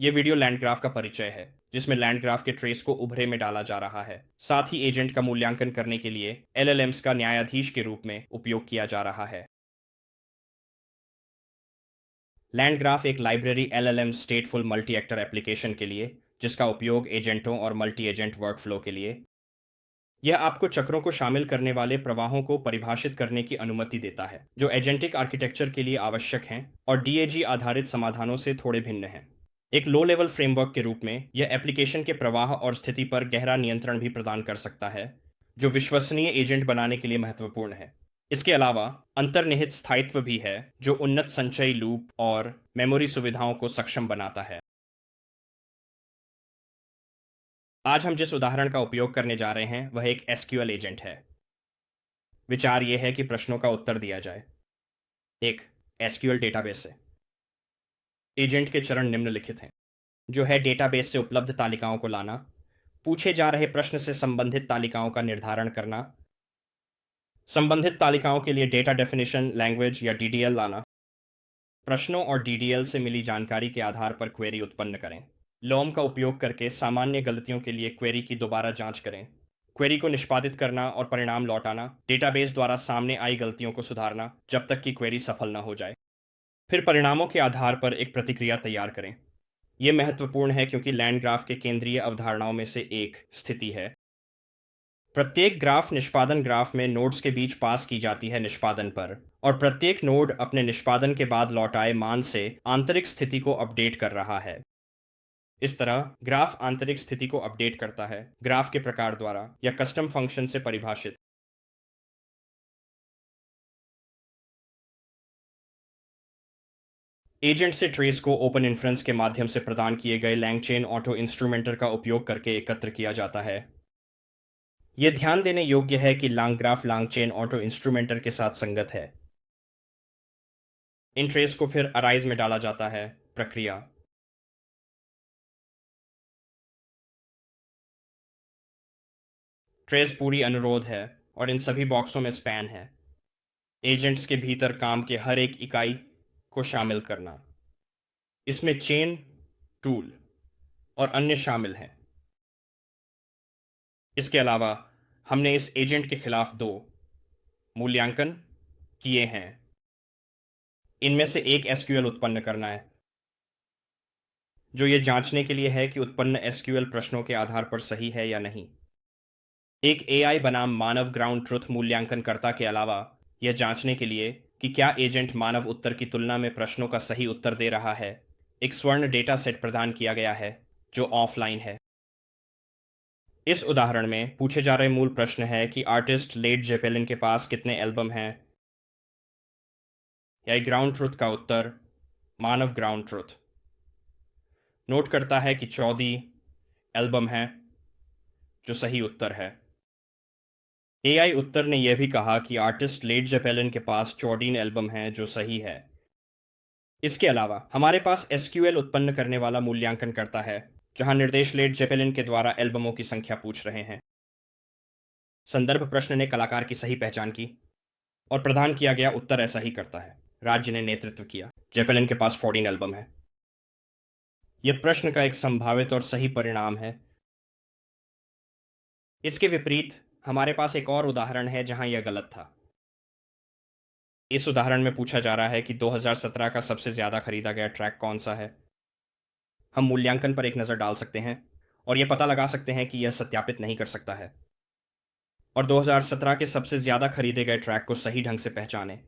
ये video land graph का परिचय है, जिसमें लैंड ग्राफ के ट्रेस को उभरे में डाला जा रहा है। साथ ही एजेंट का मूल्यांकन करने के लिए एलएलएम्स का न्यायाधीश के रूप में उपयोग किया जा रहा है। लैंड ग्राफ एक library LLM स्टेटफुल multi actor application के लिए, जिसका उपयोग एजेंटों और मल्टी एजेंट वर्कफ्लो के लिए। यह आपको चक्रों को शामिल करने वाले प्रवाहों को परिभाषित करने की अनुमति देता है, जो एजेंटिक आर्किटेक्चर के लिए आवश्यक हैं और डीएजी आधारित समाधानों से थोड़े भिन्न हैं। एक लो लेवल फ्रेमवर्क के रूप में यह एप्लीकेशन के प्रवाह और स्थिति पर गहरा नियंत्रण भी प्रदान कर सकता है, जो विश्वसनीय एजेंट बनाने के लिए महत्वपूर्ण है। इसके अलावा अंतर्निहित स्थायित्व भी है, जो उन्नत संचयी लूप और मेमोरी सुविधाओं को सक्षम बनाता है। आज हम जिस उदाहरण का उपयोग करने जा रहे हैं वह एक एसक्यूएल एजेंट है। विचार यह है कि प्रश्नों का उत्तर दिया जाए। एक, एसक्यूएल डेटाबेस से एजेंट के चरण निम्नलिखित हैं, जो है डेटाबेस से उपलब्ध तालिकाओं को लाना, पूछे जा रहे प्रश्न से संबंधित तालिकाओं का निर्धारण करना, संबंधित तालिकाओं के लिए डेटा डेफिनेशन लैंग्वेज या डीडीएल लाना, प्रश्नों और डीडीएल से मिली जानकारी के आधार पर क्वेरी उत्पन्न करें। लॉम का उपयोग करके सामान्य गलतियों के लिए क्वेरी की दोबारा जांच करें। क्वेरी को निष्पादित करना और परिणाम लौटाना, डेटाबेस द्वारा सामने आई गलतियों को सुधारना जब तक कि क्वेरी सफल न हो जाए। फिर परिणामों के आधार पर एक प्रतिक्रिया तैयार करें। यह महत्वपूर्ण है क्योंकि लैंड ग्राफ के केंद्रीय अवधारणाओं में से एक स्थिति है। प्रत्येक ग्राफ निष्पादन ग्राफ में नोड्स के बीच पास की जाती है निष्पादन पर, और प्रत्येक नोड अपने निष्पादन के बाद लौटाए मान से आंतरिक स्थिति को अपडेट कर रहा है। इस तरह ग्राफ आंतरिक स्थिति को अपडेट करता है, ग्राफ के प्रकार द्वारा या कस्टम फंक्शन से परिभाषित। एजेंट से ट्रेस को ओपन इन्फ्रेंस के माध्यम से प्रदान किए गए लैंगचेन ऑटो इंस्ट्रूमेंटर का उपयोग करके एकत्र किया जाता है। यह ध्यान देने योग्य है कि लांग ग्राफ लैंगचेन ऑटो इंस्ट्रूमेंटर के साथ संगत है। इन ट्रेस को फिर अराइज में डाला जाता है। प्रक्रिया ट्रेस पूरी अनुरोध है और इन सभी बॉक्सों में स्पैन है। एजेंट्स के भीतर काम के हर एक इकाई को शामिल करना। इसमें चेन, टूल और अन्य शामिल हैं। इसके अलावा हमने इस एजेंट के खिलाफ दो मूल्यांकन किए हैं। इनमें से एक एसक्यूएल उत्पन्न करना है, जो यह जांचने के लिए है कि उत्पन्न एसक्यूएल प्रश्नों के आधार पर सही है या नहीं। एक एआई बनाम मानव ग्राउंड ट्रुथ मूल्यांकनकर्ता के अलावा यह जांचने के लिए कि क्या एजेंट मानव उत्तर की तुलना में प्रश्नों का सही उत्तर दे रहा है, एक स्वर्ण डेटा सेट प्रदान किया गया है जो ऑफलाइन है। इस उदाहरण में पूछे जा रहे मूल प्रश्न है कि आर्टिस्ट लेड जेपेलिन के पास कितने एल्बम हैं, या ग्राउंड ट्रुथ का उत्तर मानव ग्राउंड ट्रुथ। नोट करता है कि 14 एल्बम हैं, जो सही उत्तर है। एआई उत्तर ने यह भी कहा कि आर्टिस्ट लेड जेपेलिन के पास 14 एल्बम हैं, जो सही है। इसके अलावा हमारे पास एसक्यूएल उत्पन्न करने वाला मूल्यांकन करता है, जहां निर्देश लेड जेपेलिन के द्वारा एल्बमों की संख्या पूछ रहे हैं। संदर्भ प्रश्न ने कलाकार की सही पहचान की और प्रदान किया गया उत्तर ऐसा ही करता है। राज्य ने नेतृत्व किया। जेपेलिन के पास 14 एल्बम है। यह प्रश्न का एक संभावित और सही परिणाम है। इसके विपरीत हमारे पास एक और उदाहरण है जहां यह गलत था। इस उदाहरण में पूछा जा रहा है कि 2017 का सबसे ज्यादा खरीदा गया ट्रैक कौन सा है। हम मूल्यांकन पर एक नज़र डाल सकते हैं और यह पता लगा सकते हैं कि यह सत्यापित नहीं कर सकता है, और 2017 के सबसे ज़्यादा खरीदे गए ट्रैक को सही ढंग से पहचानें।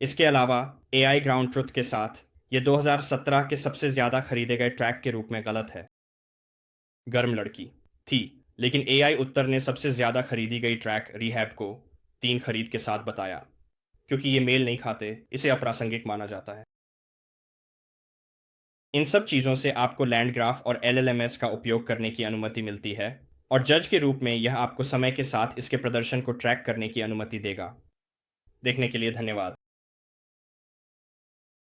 इसके अलावा एआई ग्राउंड ट्रुथ के साथ यह 2017 के सबसे ज़्यादा खरीदे गए ट्रैक के रूप में गलत है। गर्म लड़की थी, लेकिन एआई उत्तर ने सबसे ज़्यादा खरीदी गई ट्रैक रिहैब को 3 खरीद के साथ बताया। क्योंकि ये मेल नहीं खाते, इसे अप्रासंगिक माना जाता है। इन सब चीज़ों से आपको लैंड ग्राफ और एलएलएमएस का उपयोग करने की अनुमति मिलती है, और जज के रूप में यह आपको समय के साथ इसके प्रदर्शन को ट्रैक करने की अनुमति देगा। देखने के लिए धन्यवाद।